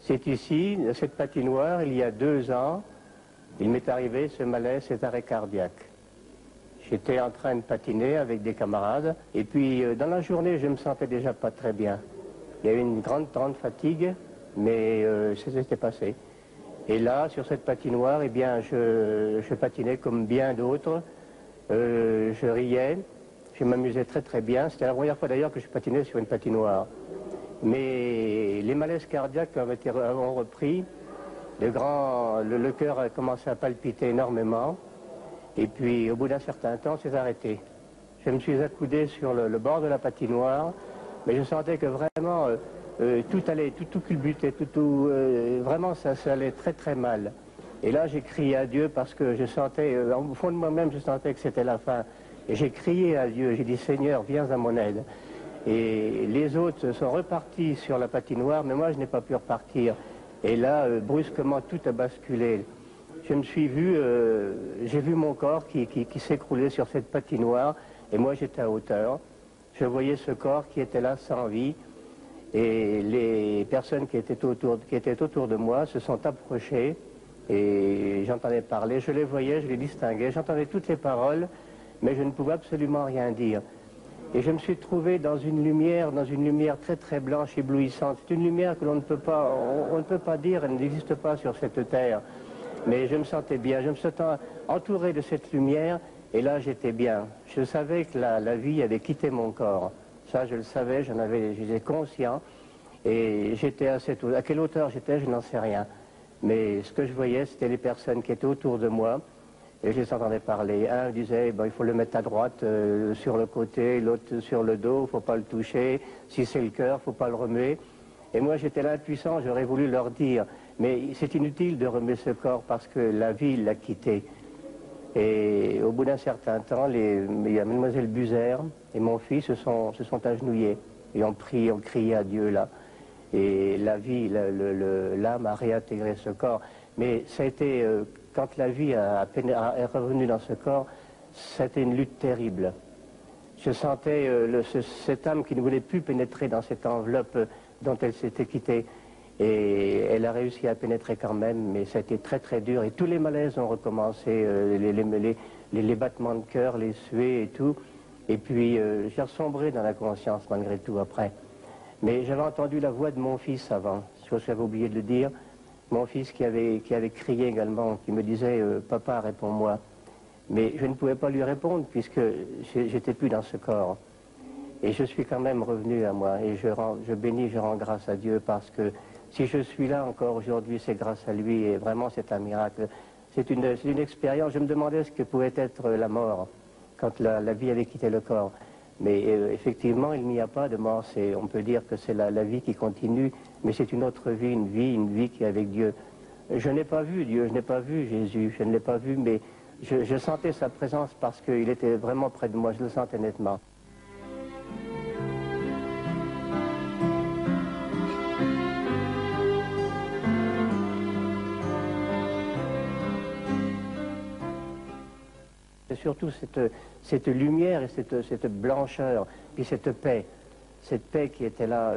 C'est ici, cette patinoire, il y a 2 ans, il m'est arrivé ce malaise, cet arrêt cardiaque. J'étais en train de patiner avec des camarades, et puis dans la journée, je me sentais déjà pas très bien. Il y avait une grande fatigue, mais ça s'était passé. Et là, sur cette patinoire, eh bien, je patinais comme bien d'autres. Je riais, je m'amusais très bien. C'était la première fois d'ailleurs que je patinais sur une patinoire. Mais les malaises cardiaques ont repris. Le cœur a commencé à palpiter énormément. Et puis, au bout d'un certain temps, c'est arrêté. Je me suis accoudé sur le bord de la patinoire, mais je sentais que vraiment tout allait, tout culbutait, vraiment ça allait très mal. Et là, j'ai crié à Dieu parce que je sentais, au fond de moi-même, je sentais que c'était la fin. Et j'ai crié à Dieu, j'ai dit, Seigneur, viens à mon aide. Et les autres sont repartis sur la patinoire, mais moi, je n'ai pas pu repartir. Et là, brusquement, tout a basculé. Je me suis vu, j'ai vu mon corps qui s'écroulait sur cette patinoire, et moi j'étais à hauteur. Je voyais ce corps qui était là sans vie, et les personnes qui étaient autour de moi se sont approchées, et j'entendais parler, je les voyais, je les distinguais, j'entendais toutes les paroles, mais je ne pouvais absolument rien dire. Et je me suis trouvé dans une lumière très blanche, éblouissante. C'est une lumière que on ne peut pas dire, elle n'existe pas sur cette terre. Mais je me sentais bien, je me sentais entouré de cette lumière, et là j'étais bien. Je savais que la vie avait quitté mon corps. Ça je le savais, j'étais conscient, et j'étais à quelle hauteur j'étais, je n'en sais rien. Mais ce que je voyais, c'était les personnes qui étaient autour de moi, et je les entendais parler. Un disait, il faut le mettre à droite, sur le côté, l'autre sur le dos, il ne faut pas le toucher. Si c'est le cœur, il ne faut pas le remuer. Et moi, j'étais là impuissant, j'aurais voulu leur dire, mais c'est inutile de remuer ce corps parce que la vie l'a quitté. Et au bout d'un certain temps, il y a Mademoiselle Buzer et mon fils se sont agenouillés et ont crié à Dieu là. Et la vie, l'âme a réintégré ce corps. Mais ça a été, quand la vie est revenue dans ce corps, c'était une lutte terrible. Je sentais cette âme qui ne voulait plus pénétrer dans cette enveloppe dont elle s'était quittée. Et elle a réussi à pénétrer quand même, mais ça a été très dur. Et tous les malaises ont recommencé, les battements de cœur, les suées et tout. Et puis j'ai ressombré dans la conscience malgré tout après. Mais j'avais entendu la voix de mon fils avant, je j'avais oublié de le dire. Mon fils qui avait crié également, qui me disait « Papa, réponds-moi ». Mais je ne pouvais pas lui répondre puisque j'étais plus dans ce corps. Et je suis quand même revenu à moi et je bénis, je rends grâce à Dieu parce que si je suis là encore aujourd'hui, c'est grâce à lui et vraiment c'est un miracle. C'est une expérience, je me demandais ce que pouvait être la mort quand la vie avait quitté le corps. Mais effectivement, il n'y a pas de mort, on peut dire que c'est la vie qui continue, mais c'est une autre vie, une vie qui est avec Dieu. Je n'ai pas vu Dieu, je n'ai pas vu Jésus, je ne l'ai pas vu, mais je sentais sa présence parce qu'il était vraiment près de moi, je le sentais nettement. C'est surtout cette lumière et cette blancheur, puis cette paix qui était là.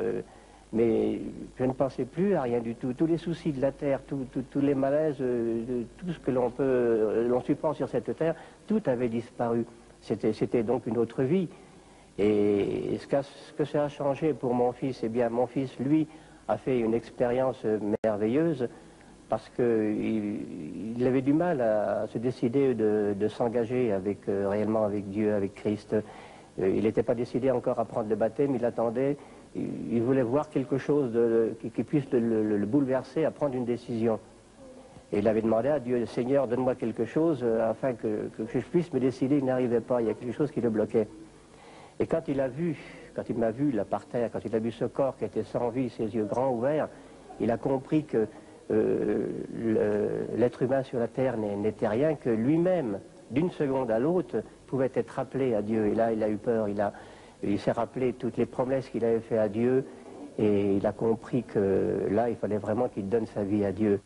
Mais je ne pensais plus à rien du tout. Tous les soucis de la terre, tous les malaises, tout ce que l'on supporte sur cette terre, tout avait disparu. C'était donc une autre vie. Et ce que ça a changé pour mon fils, eh bien mon fils, lui, a fait une expérience merveilleuse parce qu'il avait du mal à se décider de s'engager réellement avec Dieu, avec Christ. Il n'était pas décidé encore à prendre le baptême, il attendait, il voulait voir quelque chose qui puisse le bouleverser à prendre une décision. Et il avait demandé à Dieu, Seigneur, donne-moi quelque chose afin que je puisse me décider. Il n'arrivait pas, il y a quelque chose qui le bloquait. Et quand il m'a vu là par terre, quand il a vu ce corps qui était sans vie, ses yeux grands ouverts, il a compris que l'être humain sur la terre n'était rien, que lui-même, d'une seconde à l'autre, pouvait être appelé à Dieu. Et là, il a eu peur, il s'est rappelé toutes les promesses qu'il avait faites à Dieu, et il a compris que là, il fallait vraiment qu'il donne sa vie à Dieu.